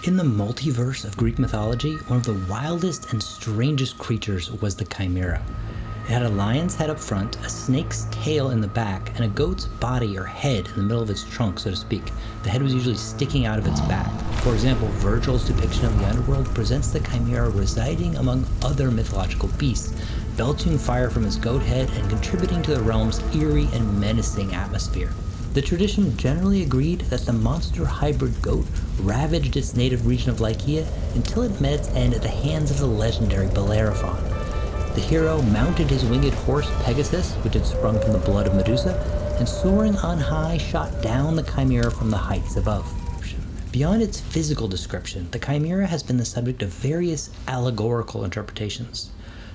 In the multiverse of Greek mythology, one of the wildest and strangest creatures was the Chimaera. It had a lion's head up front, a snake's tail in the back, and a goat's body or head in the middle of its trunk, so to speak. The head was usually sticking out of its back. For example, Virgil's depiction of the underworld presents the Chimaera residing among other mythological beasts, belching fire from its goat head and contributing to the realm's eerie and menacing atmosphere. The tradition generally agreed that the monster hybrid goat ravaged its native region of Lycia until it met its end at the hands of the legendary Bellerophon. The hero mounted his winged horse Pegasus, which had sprung from the blood of Medusa, and soaring on high shot down the Chimaera from the heights above. Beyond its physical description, the Chimaera has been the subject of various allegorical interpretations.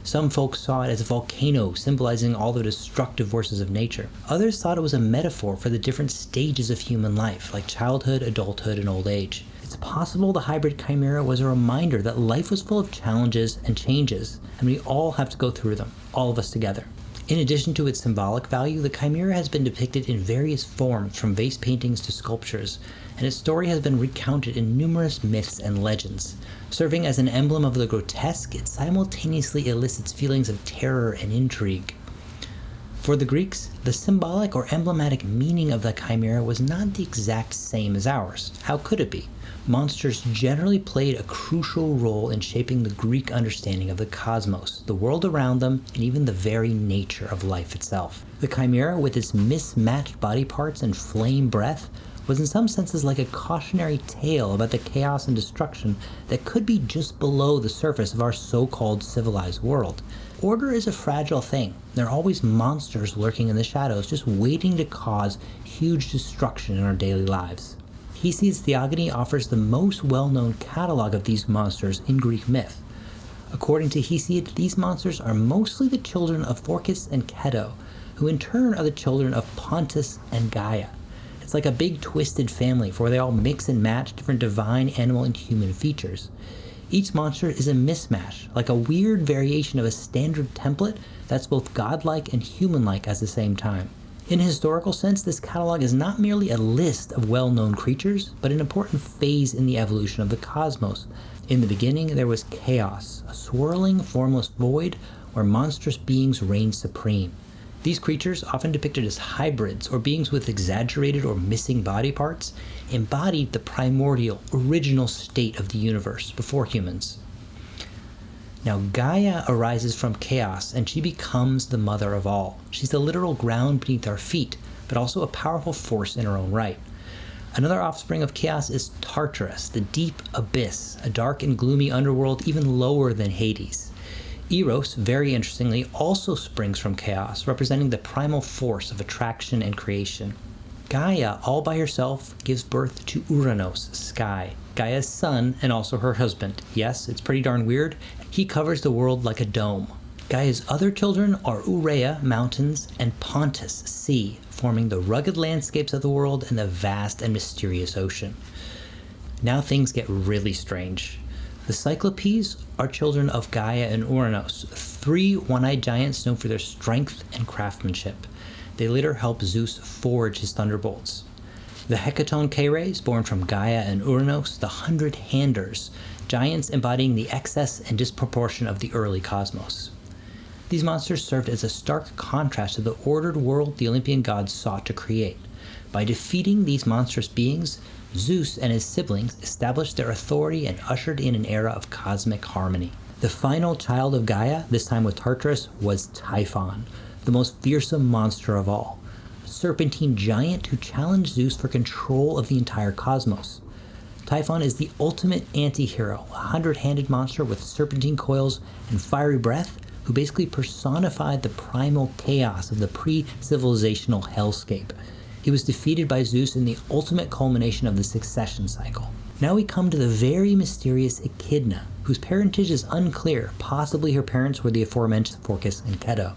Some folks saw it as a volcano symbolizing all the destructive forces of nature. Others thought it was a metaphor for the different stages of human life, like childhood, adulthood, and old age. It's possible the hybrid Chimaera was a reminder that life was full of challenges and changes, and we all have to go through them, all of us together. In addition to its symbolic value, the Chimaera has been depicted in various forms, from vase paintings to sculptures, and its story has been recounted in numerous myths and legends. Serving as an emblem of the grotesque, it simultaneously elicits feelings of terror and intrigue. For the Greeks, the symbolic or emblematic meaning of the Chimaera was not the exact same as ours. How could it be? Monsters generally played a crucial role in shaping the Greek understanding of the cosmos, the world around them, and even the very nature of life itself. The Chimaera, with its mismatched body parts and flame breath, was in some senses like a cautionary tale about the chaos and destruction that could be just below the surface of our so-called civilized world. Order is a fragile thing. There are always monsters lurking in the shadows, just waiting to cause huge destruction in our daily lives. Hesiod's Theogony offers the most well-known catalog of these monsters in Greek myth. According to Hesiod, these monsters are mostly the children of Phorcys and Ceto, who in turn are the children of Pontus and Gaia. It's like a big twisted family where they all mix and match different divine, animal, and human features. Each monster is a mismatch, like a weird variation of a standard template that's both godlike and human-like at the same time. In a historical sense, this catalog is not merely a list of well-known creatures, but an important phase in the evolution of the cosmos. In the beginning, there was chaos, a swirling, formless void where monstrous beings reigned supreme. These creatures, often depicted as hybrids or beings with exaggerated or missing body parts, embodied the primordial, original state of the universe before humans. Now, Gaia arises from chaos, and she becomes the mother of all. She's the literal ground beneath our feet, but also a powerful force in her own right. Another offspring of chaos is Tartarus, the deep abyss, a dark and gloomy underworld even lower than Hades. Eros, very interestingly, also springs from chaos, representing the primal force of attraction and creation. Gaia, all by herself, gives birth to Uranos, sky, Gaia's son and also her husband. Yes, it's pretty darn weird. He covers the world like a dome. Gaia's other children are Urea, mountains, and Pontus, sea, forming the rugged landscapes of the world and the vast and mysterious ocean. Now things get really strange. The Cyclopes are children of Gaia and Uranos, three one-eyed giants known for their strength and craftsmanship. They later help Zeus forge his thunderbolts. The Hecatoncheires, born from Gaia and Uranos, the 100-handers, giants embodying the excess and disproportion of the early cosmos. These monsters served as a stark contrast to the ordered world the Olympian gods sought to create. By defeating these monstrous beings, Zeus and his siblings established their authority and ushered in an era of cosmic harmony. The final child of Gaia, this time with Tartarus, was Typhon, the most fearsome monster of all, a serpentine giant who challenged Zeus for control of the entire cosmos. Typhon is the ultimate anti-hero, a 100-handed monster with serpentine coils and fiery breath, who basically personified the primal chaos of the pre-civilizational hellscape. He was defeated by Zeus in the ultimate culmination of the succession cycle. Now we come to the very mysterious Echidna, whose parentage is unclear. Possibly her parents were the aforementioned Phorcys and Ceto.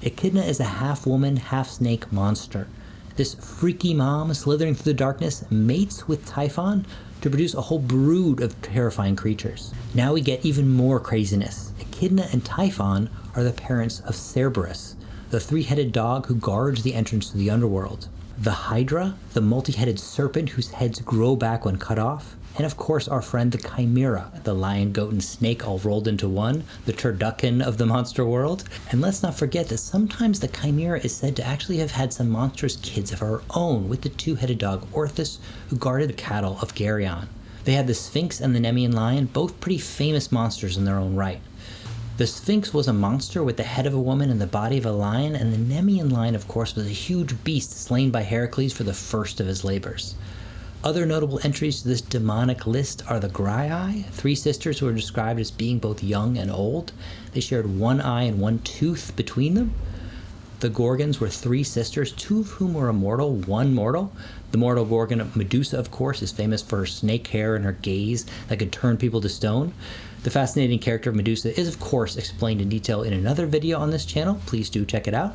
Echidna is a half-woman, half-snake monster. This freaky mom, slithering through the darkness, mates with Typhon to produce a whole brood of terrifying creatures. Now we get even more craziness. Echidna and Typhon are the parents of Cerberus, the three-headed dog who guards the entrance to the underworld. The Hydra, the multi-headed serpent whose heads grow back when cut off, And of course, our friend the Chimaera, the lion, goat, and snake all rolled into one, the turducken of the monster world. And let's not forget that sometimes the Chimaera is said to actually have had some monstrous kids of her own with the two-headed dog Orthus, who guarded the cattle of Geryon. They had the Sphinx and the Nemean lion, both pretty famous monsters in their own right. The Sphinx was a monster with the head of a woman and the body of a lion, and the Nemean lion, of course, was a huge beast slain by Heracles for the first of his labors. Other notable entries to this demonic list are the Graii, three sisters who are described as being both young and old. They shared one eye and one tooth between them. The Gorgons were three sisters, two of whom were immortal, one mortal. The mortal Gorgon, Medusa, of course, is famous for her snake hair and her gaze that could turn people to stone. The fascinating character of Medusa is, of course, explained in detail in another video on this channel. Please do check it out.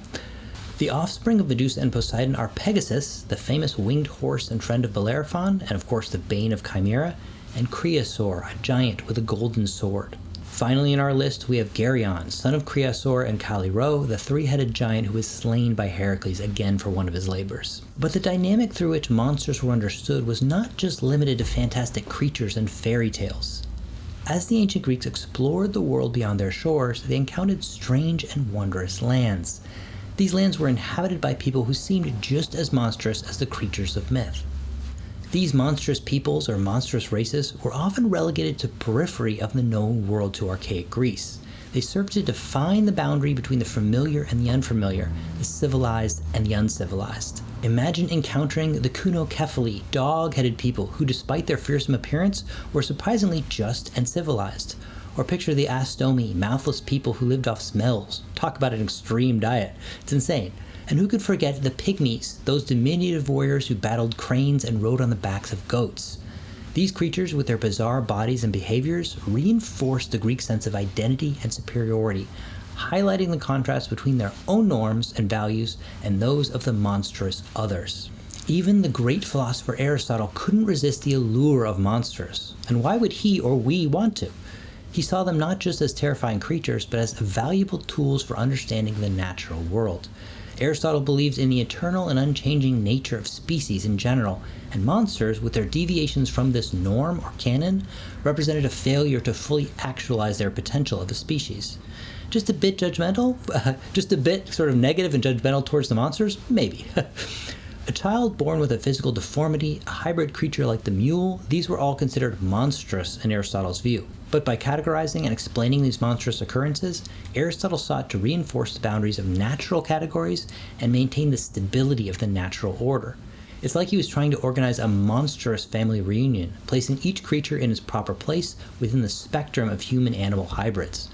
The offspring of Medusa and Poseidon are Pegasus, the famous winged horse and friend of Bellerophon, and of course the bane of Chimaera, and Creasaur, a giant with a golden sword. Finally in our list, we have Geryon, son of Creasaur and Caliro, the three-headed giant who was slain by Heracles again for one of his labors. But the dynamic through which monsters were understood was not just limited to fantastic creatures and fairy tales. As the ancient Greeks explored the world beyond their shores, they encountered strange and wondrous lands. These lands were inhabited by people who seemed just as monstrous as the creatures of myth. These monstrous peoples or monstrous races were often relegated to periphery of the known world to archaic Greece. They served to define the boundary between the familiar and the unfamiliar, the civilized and the uncivilized. Imagine encountering the Kunokephali, dog-headed people who, despite their fearsome appearance, were surprisingly just and civilized. Or picture the Astomi, mouthless people who lived off smells. Talk about an extreme diet. It's insane. And who could forget the Pygmies, those diminutive warriors who battled cranes and rode on the backs of goats. These creatures, with their bizarre bodies and behaviors, reinforced the Greek sense of identity and superiority, highlighting the contrast between their own norms and values and those of the monstrous others. Even the great philosopher Aristotle couldn't resist the allure of monsters. And why would he or we want to? He saw them not just as terrifying creatures, but as valuable tools for understanding the natural world. Aristotle believed in the eternal and unchanging nature of species in general, and monsters, with their deviations from this norm or canon, represented a failure to fully actualize their potential of a species. Just a bit judgmental? Just a bit sort of negative and judgmental towards the monsters? Maybe. A child born with a physical deformity, a hybrid creature like the mule, these were all considered monstrous in Aristotle's view. But by categorizing and explaining these monstrous occurrences, Aristotle sought to reinforce the boundaries of natural categories and maintain the stability of the natural order. It's like he was trying to organize a monstrous family reunion, placing each creature in its proper place within the spectrum of human-animal hybrids.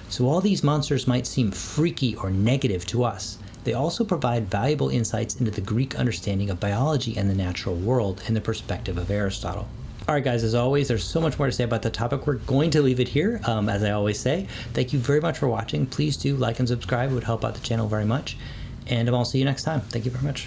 So while these monsters might seem freaky or negative to us, they also provide valuable insights into the Greek understanding of biology and the natural world in the perspective of Aristotle. All right, guys, as always, there's so much more to say about the topic. We're going to leave it here, as I always say. Thank you very much for watching. Please do like and subscribe. It would help out the channel very much. And I'll see you next time. Thank you very much.